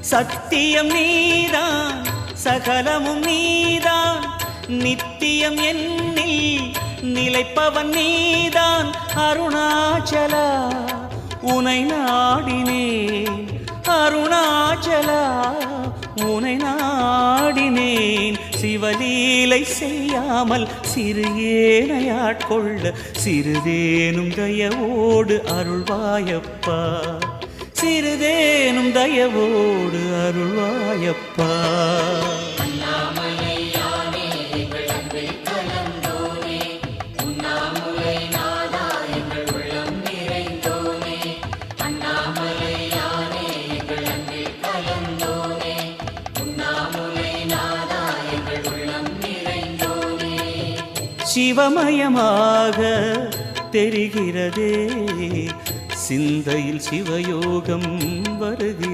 சத்தியம் நீதான் சகலமும் நீதான் நித்தியம் என்னில் நிலைப்பவன் நீதான் அருணாச்சலா உனை நாடினேன் அருணாச்சலா உனை நாடினேன் சிவலீலை செய்யாமல் சிறு ஏனையாட்கொள்ள சிறிதேனும் தயவோடு அருள்வாயப்பா சிறிதேனும் தயவோடு அருள்வாயப்பா சிவமயமாக தெரிகிறதே சிந்தையில் சிவயோகம் வருகிறது.